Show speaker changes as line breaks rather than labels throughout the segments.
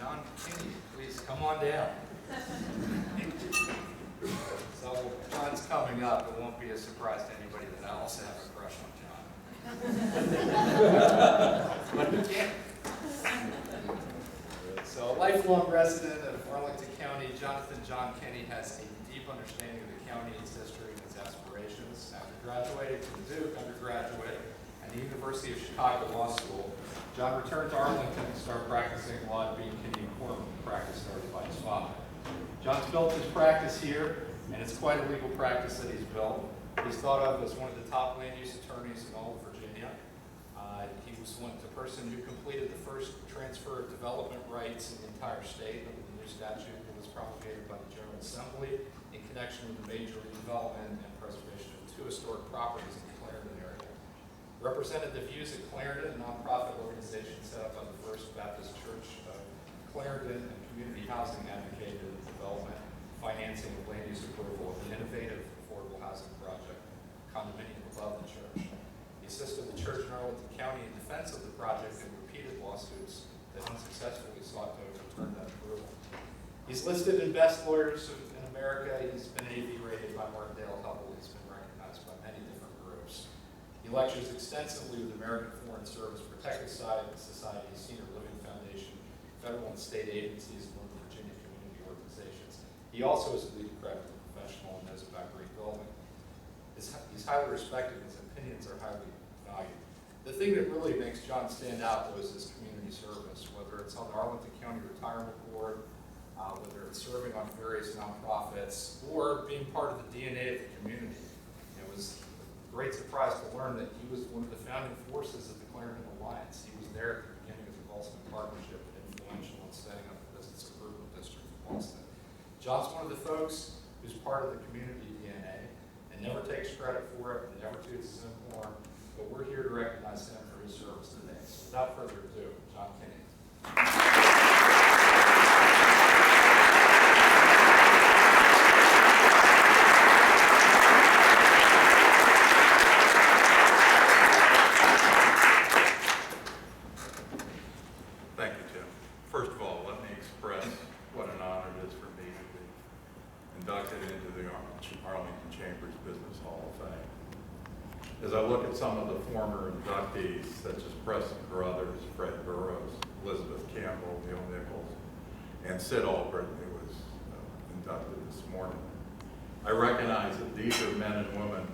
John Kinney, please come on down. So John's coming up. It won't be a surprise to anybody that I also have a crush on John. But you can't. So a lifelong resident of Arlington County, John Kinney has a deep understanding of the county, its history, and its aspirations. After graduating from Duke undergraduate and the University of Chicago Law School, John returned to Arlington to start practicing law at being Kinney & Corbin, practice started by his father. John's built his practice here, and it's quite a legal practice that he's built. He's thought of as one of the top land use attorneys in all of Virginia. He was the person who completed the first transfer of development rights in the entire state under the new statute that was promulgated by the General Assembly in connection with the major redevelopment and preservation of 2 historic properties in the Clarendon area. Represented the views at Clarendon, a nonprofit organization set up by the First Baptist Church of Clarendon, and community housing advocated the development, financing, and land use approval of the innovative affordable housing project, condominium above the church. He assisted the church in Arlington County in defense of the project in repeated lawsuits that unsuccessfully sought to overturn that approval. He's listed in Best Lawyers in America. He's been AV rated by Martindale Hubble. He's been recognized by many different groups. He lectures extensively with the American Foreign Service Protective Society, Senior Living Foundation, federal and state agencies, and Northern Virginia community organizations. He also is a lead accredited professional and knows about green building. He's highly respected, and his opinions are highly valued. The thing that really makes John stand out, though, is his community service, whether it's on the Arlington County Retirement Board, whether it's serving on various nonprofits, or being part of the DNA of the community. It was a great surprise to learn that he was one of the founding forces of the Clarendon Alliance. He was there at the beginning of the Boston Partnership and influential in setting up the Business Improvement District of Boston. John's one of the folks who's part of the community DNA and never takes credit for it and never toots his own horn, but we're here to recognize him for his service today. So without further ado, John Kinney.
Thank you, Tim. First of all, let me express what an honor it is for me to be inducted into the Arlington Chambers Business Hall of Fame. As I look at some of the former inductees, such as Preston Carruthers, Fred Burrows, Elizabeth Campbell, Neil Nichols, and Sid Albritton, who was inducted this morning, I recognize that these are men and women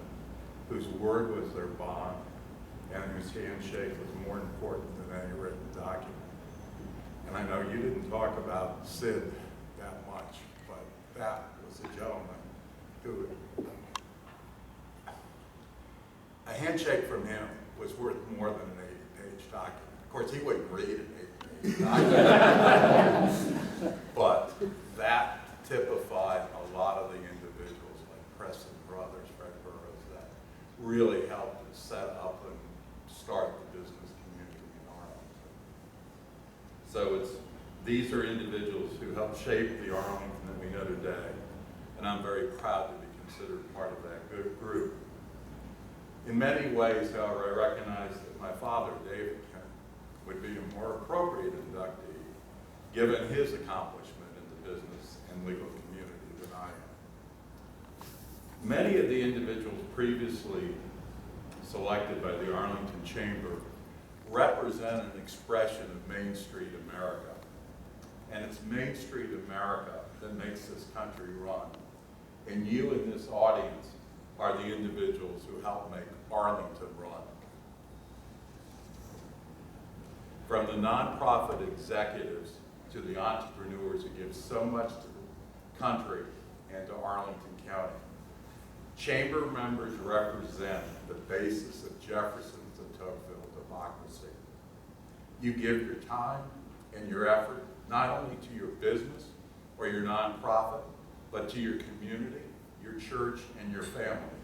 whose word was their bond and whose handshake was more important than any written document. And I know you didn't talk about Sid that much, but that was a gentleman who, a handshake from him was worth more than an 80-page document. Of course, he wouldn't read an 80-page document, but that typified a lot of the individuals like Preston Brothers, Fred Burrows, that really helped to set up and start the business community in Arlington. So these are individuals who helped shape the Arlington that we know today, and I'm very proud to be considered part of that good group. In many ways, however, I recognize that my father, David Kinney, would be a more appropriate inductee given his accomplishment in the business and legal community than I am. Many of the individuals previously selected by the Arlington Chamber represent an expression of Main Street America. And it's Main Street America that makes this country run. And you in this audience are the individuals who help make Arlington run. From the nonprofit executives to the entrepreneurs who give so much to the country and to Arlington County, Chamber members represent the basis of Jefferson's and Tocqueville democracy. You give your time and your effort not only to your business or your nonprofit, but to your community, your church, and your family.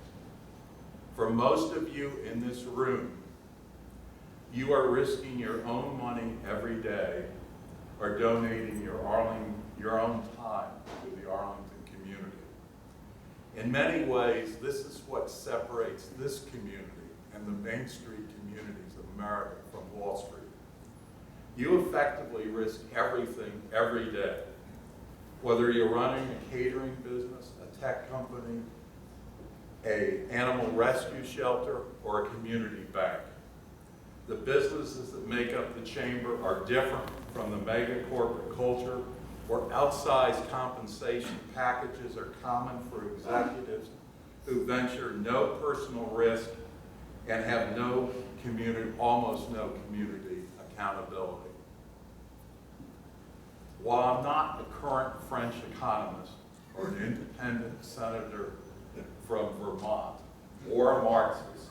For most of you in this room, you are risking your own money every day or donating your own time to the Arlington community. In many ways, this is what separates this community and the Main Street communities of America from Wall Street. you effectively risk everything every day. Whether you're running a catering business, a tech company, an animal rescue shelter, or a community bank. The businesses that make up the chamber are different from the mega corporate culture where outsized compensation packages are common for executives who venture no personal risk and have no community, almost no community accountability. While I'm not a current French economist or an independent senator from Vermont or a Marxist,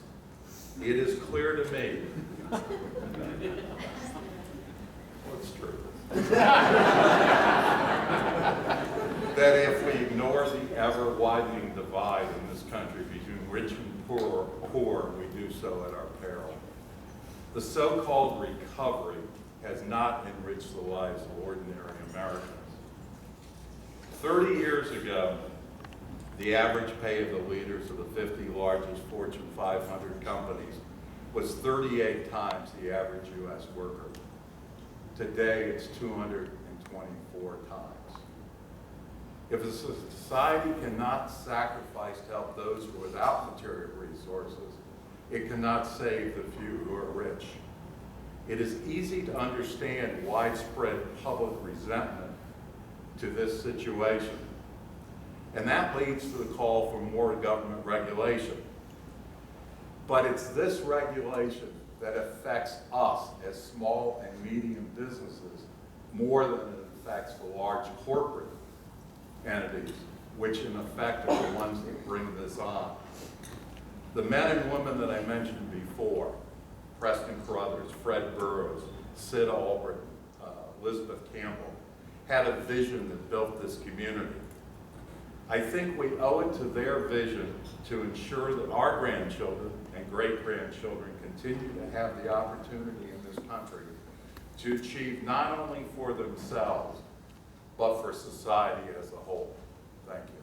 it is clear to me, well, it's true, that if we ignore the ever-widening divide in this country between rich and poor, we do so at our peril. The so-called recovery has not enriched the lives of ordinary Americans. 30 years ago, the average pay of the leaders of the 50 largest Fortune 500 companies was 38 times the average U.S. worker. Today, it's 224 times. If a society cannot sacrifice to help those who are without material resources, it cannot save the few who are rich. It is easy to understand widespread public resentment to this situation. And that leads to the call for more government regulation. But it's this regulation that affects us as small and medium businesses more than it affects the large corporate entities, which in effect are the ones that bring this on. The men and women that I mentioned before, Preston Carruthers, Fred Burroughs, Sid Albrecht, Elizabeth Campbell, had a vision that built this community. I think we owe it to their vision to ensure that our grandchildren and great-grandchildren continue to have the opportunity in this country to achieve not only for themselves, but for society as a whole. Thank you.